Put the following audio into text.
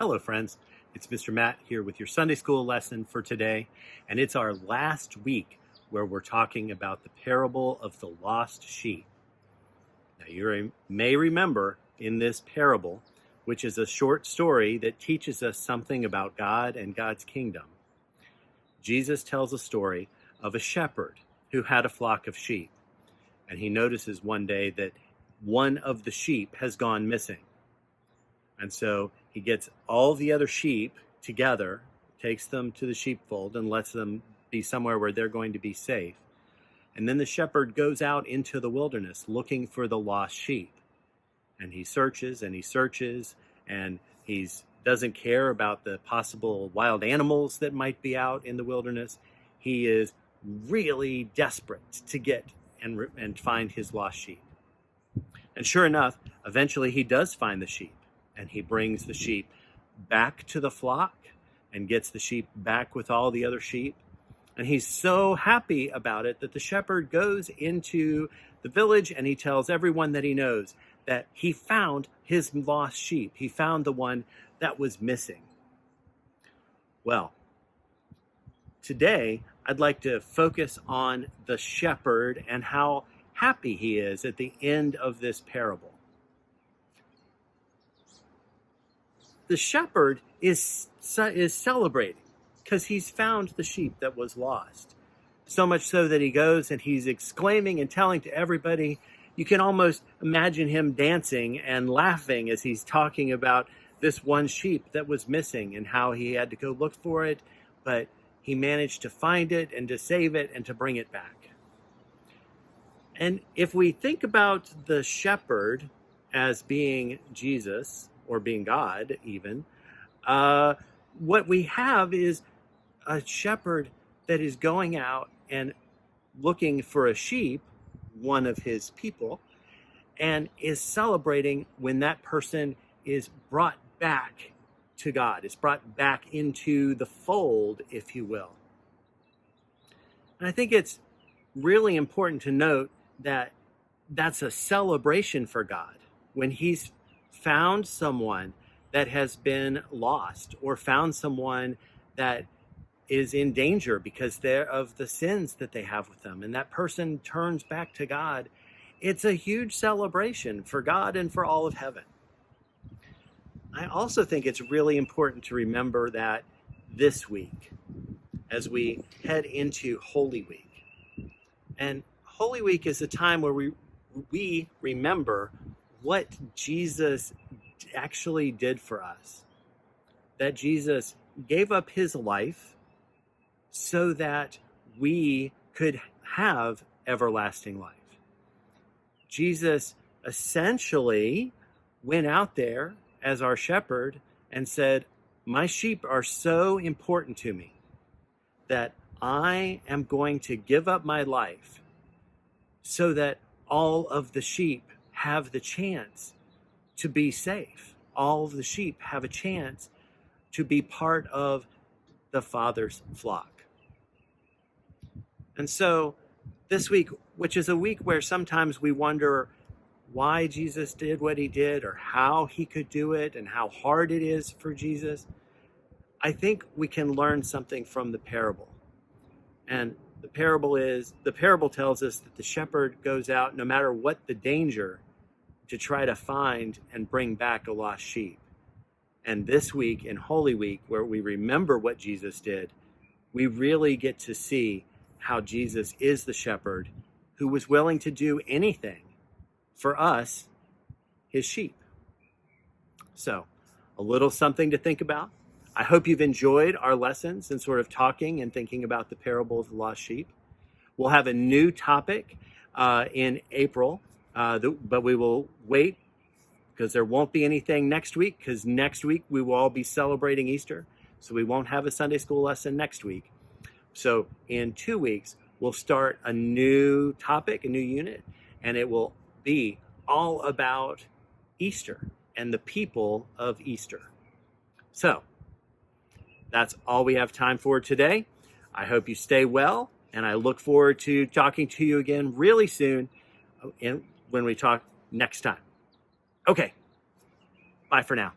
Hello, friends. It's Mr. Matt here with your Sunday school lesson for today, and it's our last week where we're talking about the parable of the lost sheep. Now, you may remember in this parable, which is a short story that teaches us something about God and God's kingdom, Jesus tells a story of a shepherd who had a flock of sheep, and he notices one day that one of the sheep has gone missing. And so he gets all the other sheep together, takes them to the sheepfold and lets them be somewhere where they're going to be safe. And then the shepherd goes out into the wilderness looking for the lost sheep. And he searches and he searches, and he doesn't care about the possible wild animals that might be out in the wilderness. He is really desperate to get and find his lost sheep. And sure enough, eventually he does find the sheep. And he brings the sheep back to the flock and gets the sheep back with all the other sheep. And he's so happy about it that the shepherd goes into the village and he tells everyone that he knows that he found his lost sheep. He found the one that was missing. Well, today I'd like to focus on the shepherd and how happy he is at the end of this parable. The shepherd is celebrating because he's found the sheep that was lost. So much so that he goes and he's exclaiming and telling to everybody. You can almost imagine him dancing and laughing as he's talking about this one sheep that was missing and how he had to go look for it, but he managed to find it and to save it and to bring it back. And if we think about the shepherd as being Jesus, or being God even, what we have is a shepherd that is going out and looking for a sheep, one of his people, and is celebrating when that person is brought back to God, is brought back into the fold, if you will. And I think it's really important to note that that's a celebration for God when he's found someone that has been lost, or found someone that is in danger because they're of the sins that they have with them, and that person turns back to God. It's a huge celebration for God and for all of heaven. I also think it's really important to remember that this week, as we head into Holy Week, and Holy Week is a time where we remember what Jesus actually did for us. That Jesus gave up his life so that we could have everlasting life. Jesus essentially went out there as our shepherd and said, my sheep are so important to me that I am going to give up my life so that all of the sheep have the chance to be safe. All of the sheep have a chance to be part of the Father's flock. And so this week, which is a week where sometimes we wonder why Jesus did what he did, or how he could do it, and how hard it is for Jesus, I think we can learn something from the parable. And the parable tells us that the shepherd goes out no matter what the danger to try to find and bring back a lost sheep. And this week, in Holy Week, where we remember what Jesus did, we really get to see how Jesus is the shepherd who was willing to do anything for us, his sheep. So, a little something to think about. I hope you've enjoyed our lessons and sort of talking and thinking about the parable of the lost sheep. We'll have a new topic in April, but we will wait because there won't be anything next week, because next week we will all be celebrating Easter. So we won't have a Sunday school lesson next week. So in 2 weeks, we'll start a new topic, a new unit, and it will be all about Easter and the people of Easter. So that's all we have time for today. I hope you stay well, and I look forward to talking to you again really soon when we talk next time. Okay, bye for now.